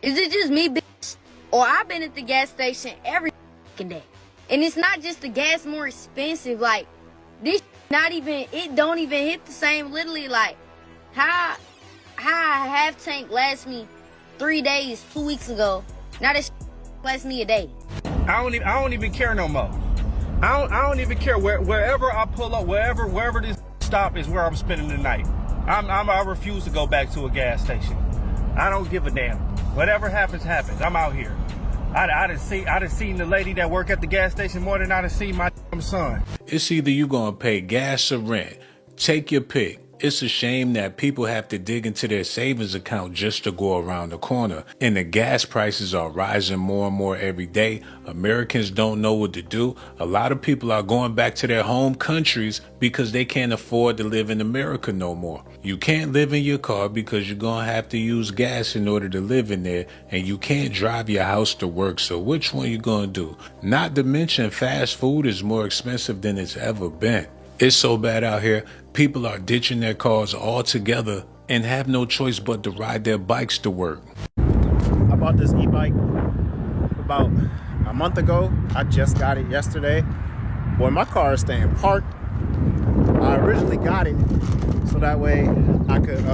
Is it just me, bitch? Or I've been at the gas station every fucking day. And it's not just the gas more expensive. Like, this not even, it don't even hit the same. Literally, like, how a half tank lasts me 3 days 2 weeks ago. Now this lasts me a day. I don't even care no more. I don't even care wherever I pull up, wherever this stop is, where I'm spending the night. I refuse to go back to a gas station. I don't give a damn. Whatever happens, happens. I'm out here. I done seen the lady that work at the gas station more than I done seen my son. It's either you gonna pay gas or rent. Take your pick. It's a shame that people have to dig into their savings account just to go around the corner. And the gas prices are rising more and more every day. Americans don't know what to do. A lot of people are going back to their home countries because they can't afford to live in America no more. You can't live in your car because you're gonna have to use gas in order to live in there, and you can't drive your house to work. So which one you gonna do? Not to mention fast food is more expensive than it's ever been. It's so bad out here, people are ditching their cars altogether and have no choice but to ride their bikes to work. I bought this e-bike about a month ago. I just got it yesterday. Boy, my car is staying parked. I originally got it so that way I could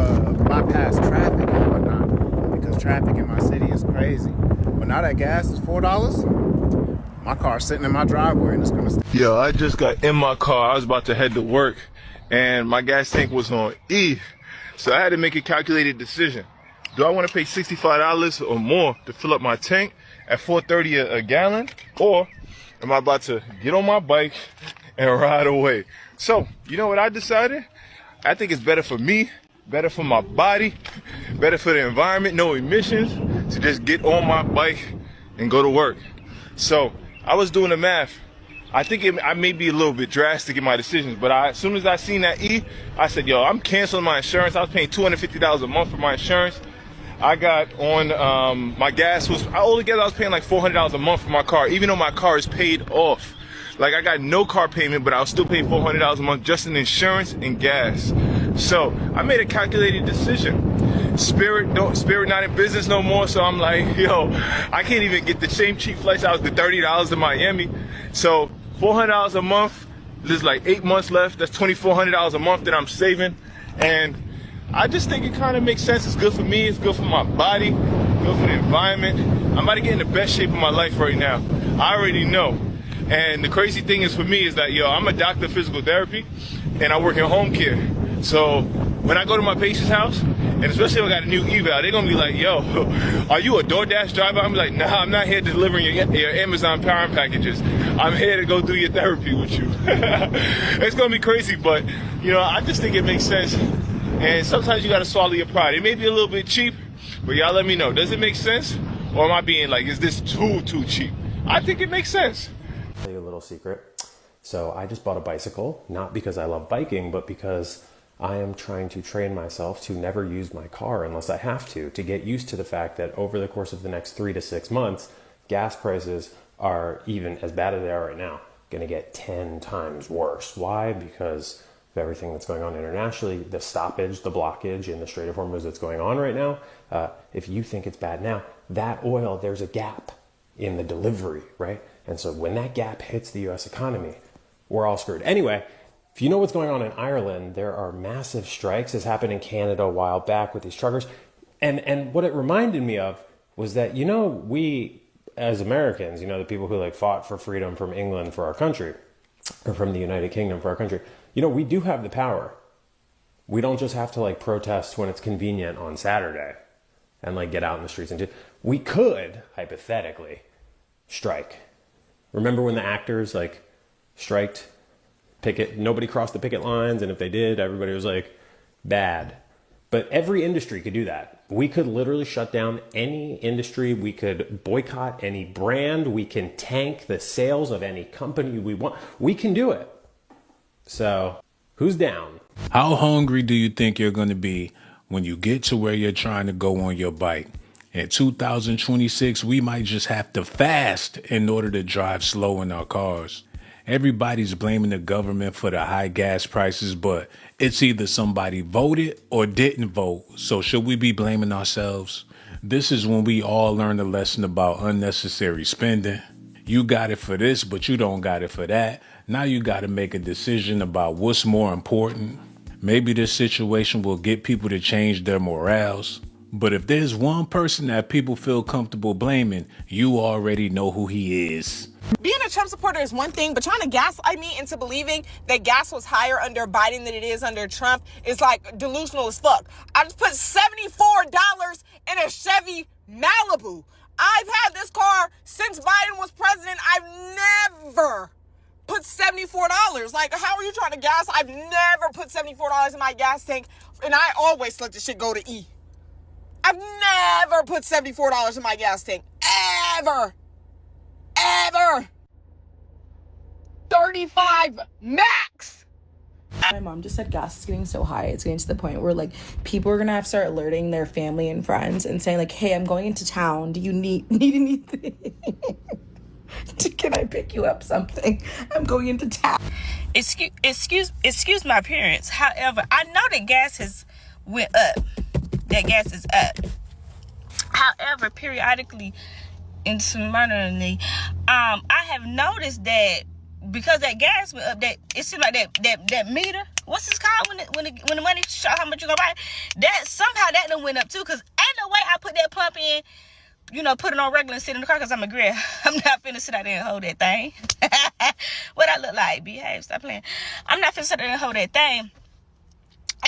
bypass traffic and whatnot, because traffic in my city is crazy. But now that gas is $4, my car's sitting in my driveway and it's gonna stay. Yo, I just got in my car. I was about to head to work and my gas tank was on E. So I had to make a calculated decision. Do I want to pay $65 or more to fill up my tank at $4.30 a gallon? Or am I about to get on my bike and ride away? So, you know what I decided? I think it's better for me, better for my body, better for the environment, no emissions, to just get on my bike and go to work. So I was doing the math. I think I may be a little bit drastic in my decisions, but as soon as I seen that E, I said, yo, I'm canceling my insurance. I was paying $250 a month for my insurance. I got on, my gas was, altogether I was paying like $400 a month for my car, even though my car is paid off. Like, I got no car payment, but I was still paying $400 a month just in insurance and gas. So I made a calculated decision. Spirit not in business no more, so I'm like, yo, I can't even get the same cheap flights out the $30 to Miami. So $400 a month, there's like 8 months left, that's $2,400 a month that I'm saving. And I just think it kind of makes sense. It's good for me, it's good for my body, good for the environment. I'm about to get in the best shape of my life right now. I already know. And the crazy thing is for me is that, yo, I'm a doctor of physical therapy and I work in home care. So when I go to my patient's house, and especially if I got a new eval, they're gonna be like, yo, are you a DoorDash driver? I'm like, nah, I'm not here delivering your Amazon Prime packages. I'm here to go do your therapy with you. It's gonna be crazy, but you know, I just think it makes sense. And sometimes you gotta swallow your pride. It may be a little bit cheap, but y'all let me know. Does it make sense? Or am I being like, is this too cheap? I think it makes sense. I'll tell you a little secret. So I just bought a bicycle, not because I love biking, but because I am trying to train myself to never use my car unless I have to get used to the fact that over the course of the next 3 to 6 months, gas prices are, even as bad as they are right now, going to get 10 times worse. Why? Because of everything that's going on internationally, the stoppage, the blockage in the Strait of Hormuz that's going on right now. If you think it's bad now, that oil, there's a gap in the delivery, right? And so when that gap hits the US economy, we're all screwed. Anyway, if you know what's going on in Ireland, there are massive strikes. This happened in Canada a while back with these truckers. And what it reminded me of was that, you know, we as Americans, you know, the people who like fought for freedom from England for our country, or from the United Kingdom for our country, you know, we do have the power. We don't just have to like protest when it's convenient on Saturday and like get out in the streets and do. We could, hypothetically, strike. Remember when the actors like striked? Picket, nobody crossed the picket lines, and if they did, everybody was like, bad. But every industry could do that. We could literally shut down any industry. We could boycott any brand. We can tank the sales of any company we want. We can do it. So who's down? How hungry do you think you're going to be when you get to where you're trying to go on your bike? In 2026, we might just have to fast in order to drive slow in our cars. Everybody's blaming the government for the high gas prices, but it's either somebody voted or didn't vote. So should we be blaming ourselves? This is when we all learn a lesson about unnecessary spending. You got it for this, but you don't got it for that. Now you got to make a decision about what's more important. Maybe this situation will get people to change their morals. But if there's one person that people feel comfortable blaming, you already know who he is. Being a Trump supporter is one thing, but trying to gaslight me into believing that gas was higher under Biden than it is under Trump is like delusional as fuck. I just put $74 in a Chevy Malibu. I've had this car since Biden was president. I've never put $74. Like, how are you trying to gas? I've never put $74 in my gas tank, and I always let the shit go to E. I've never put $74 in my gas tank. Ever. 35 max. My mom just said gas is getting so high. It's getting to the point where, like, people are going to have to start alerting their family and friends and saying, like, hey, I'm going into town. Do you need anything? Can I pick you up something? I'm going into town. Excuse my appearance. However, I know that gas has went up. That gas is up. However, periodically and similarly, I have noticed that because that gas went up, that it seems like that meter, what's this called when the money show how much you gonna buy, that somehow that done went up too. Cause ain't no way I put that pump in, you know, put it on regular and sit in the car, cause I'm a girl. I'm not finna sit out there and hold that thing. What I look like? Behave, stop playing. I'm not finna sit there and hold that thing.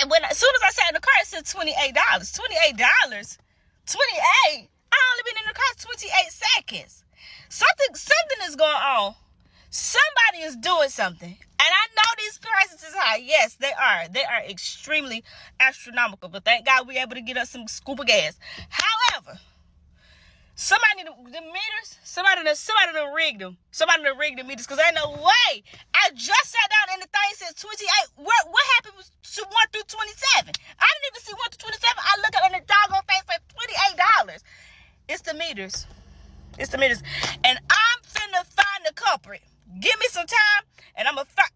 And as soon as I sat in the car, it said $28. $28. 28. I only been in the car 28 seconds. Something is going on. Somebody is doing something. And I know these prices is high. Yes, they are. They are extremely astronomical. But thank God we able to get us some scoop of gas. However, somebody the meters, somebody done rigged them. Somebody done rigged the meters, because ain't no way. I just sat down and the thing says 28. What happened to 1 through 27? I didn't even see 1 through 27. I look at on the doggone thing for $28. It's the meters. It's the meters. And I'm finna find the culprit. Give me some time and I'm gonna find.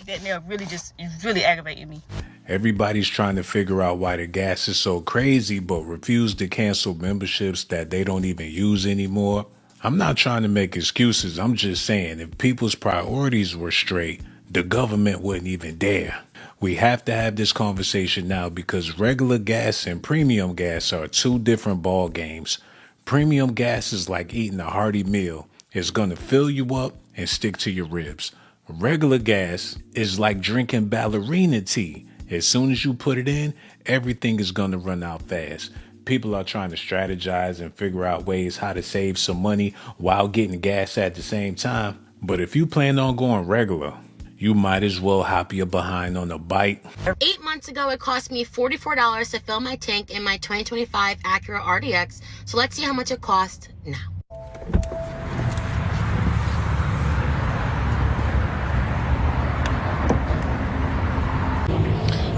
That nail really aggravated me. Everybody's trying to figure out why the gas is so crazy, but refuse to cancel memberships that they don't even use anymore. I'm not trying to make excuses. I'm just saying if people's priorities were straight, the government wouldn't even dare. We have to have this conversation now because regular gas and premium gas are two different ball games. Premium gas is like eating a hearty meal. It's going to fill you up and stick to your ribs. Regular gas is like drinking ballerina tea. As soon as you put it in, everything is going to run out fast. People are trying to strategize and figure out ways how to save some money while getting gas at the same time. But if you plan on going regular, you might as well hop your behind on a bike. 8 months ago, it cost me $44 to fill my tank in my 2025 Acura RDX. So let's see how much it costs now.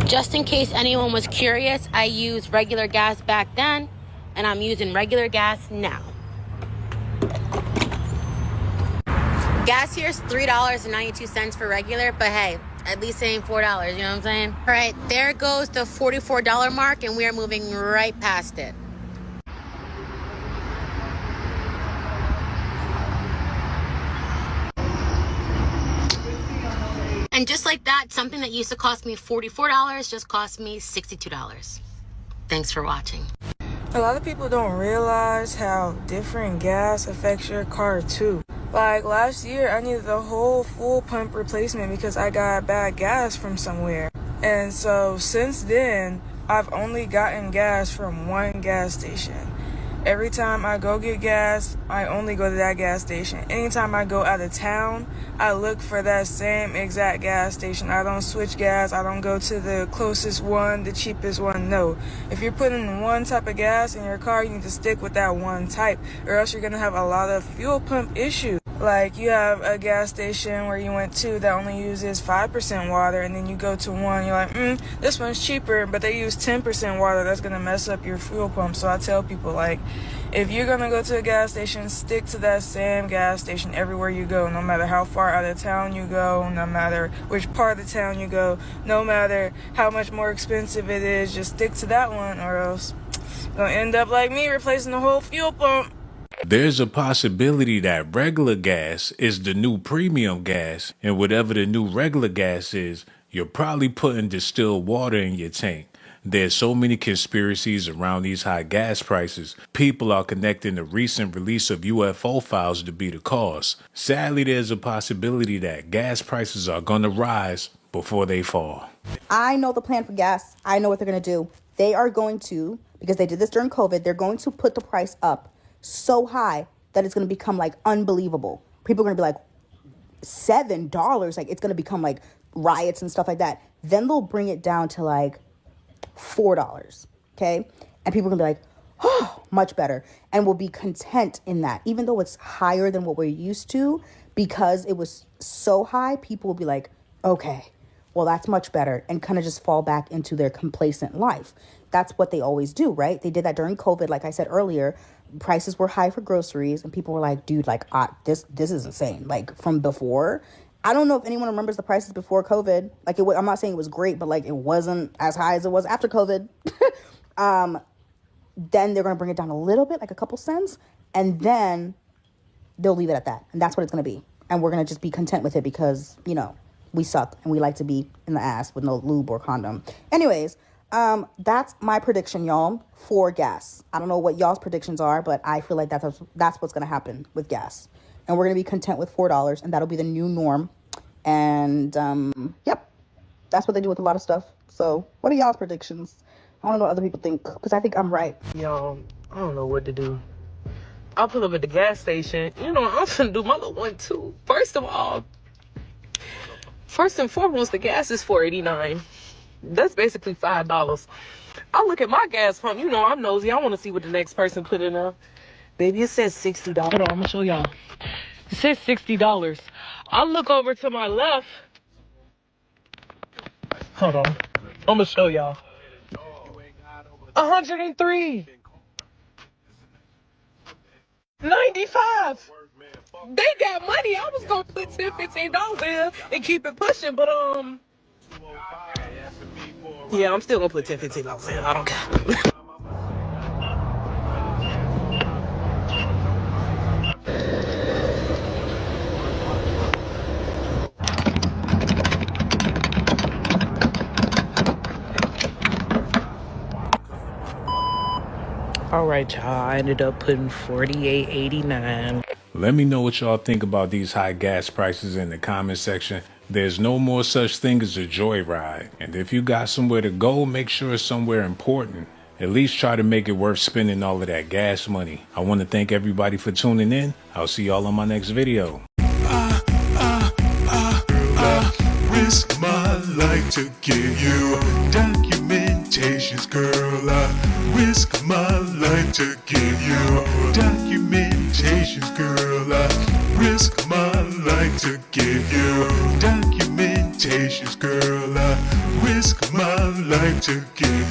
Just in case anyone was curious, I used regular gas back then, and I'm using regular gas now. Gas here is $3.92 for regular, but hey, at least it ain't $4, you know what I'm saying? All right, there goes the $44 mark, and we are moving right past it. And just like that, something that used to cost me $44 just cost me $62. Thanks for watching. A lot of people don't realize how different gas affects your car too. Like last year, I needed a whole full pump replacement because I got bad gas from somewhere. And so since then, I've only gotten gas from one gas station. Every time I go get gas, I only go to that gas station. Anytime I go out of town, I look for that same exact gas station. I don't switch gas. I don't go to the closest one, the cheapest one. No. If you're putting one type of gas in your car, you need to stick with that one type, or else you're going to have a lot of fuel pump issues. Like you have a gas station where you went to that only uses 5% water, and then you go to one, you're like, this one's cheaper, but they use 10% water. That's going to mess up your fuel pump. So I tell people, like, if you're going to go to a gas station, stick to that same gas station everywhere you go, no matter how far out of town you go, no matter which part of the town you go, no matter how much more expensive it is, just stick to that one, or else Gonna end up like me, replacing the whole fuel pump. There's a possibility that regular gas is the new premium gas, and whatever the new regular gas is, you're probably putting distilled water in your tank. There's so many conspiracies around these high gas prices. People are connecting the recent release of UFO files to be the cause. Sadly, there's a possibility that gas prices are going to rise before they fall. I know the plan for gas. I know what they're going to do. They are going to, because they did this during COVID, they're going to put the price up so high that it's going to become like unbelievable. People are going to be like, $7, like it's going to become like riots and stuff like that. Then they'll bring it down to like $4, okay? And people are going to be like, oh, much better. And we'll be content in that. Even though it's higher than what we're used to, because it was so high, people will be like, okay, well, that's much better, and kind of just fall back into their complacent life. That's what they always do, right? They did that during COVID. Like I said earlier, prices were high for groceries, and people were like, dude, like, this is insane. Like, from before, I don't know if anyone remembers the prices before COVID. Like, I'm not saying it was great, but like, it wasn't as high as it was after COVID. Then they're going to bring it down a little bit, like a couple cents, and then they'll leave it at that. And that's what it's going to be. And we're going to just be content with it because, you know, we suck and we like to be in the ass with no lube or condom. Anyways, that's my prediction, y'all, for gas. I don't know what y'all's predictions are, but I feel like that's what's going to happen with gas. And we're going to be content with $4, and that'll be the new norm. And, yep, that's what they do with a lot of stuff. So what are y'all's predictions? I don't know what other people think, because I think I'm right. Y'all, I don't know what to do. I'll pull up at the gas station. You know, I'm finna do my little 1-2. First of all, first and foremost, the gas is $4.89. That's basically $5. I look at my gas pump. You know, I'm nosy. I want to see what the next person put in there. Baby, it says $60. Hold on, I'm going to show y'all. It says $60. I look over to my left. Hold on. I'm going to show y'all. 103. 95. They got money. I was gonna put $10, $15 in and keep it pushing, but yeah, I'm still gonna put $10, $15 in. I don't care. All right, y'all. I ended up putting $48.89. Let me know what y'all think about these high gas prices in the comment section. There's no more such thing as a joyride. And if you got somewhere to go, make sure it's somewhere important. At least try to make it worth spending all of that gas money. I want to thank everybody for tuning in. I'll see y'all on my next video. Risk my life to give you documentations, girl. I risk my life to give you documentations, girl. I risk my life to give you documentations, girl. I risk my life to give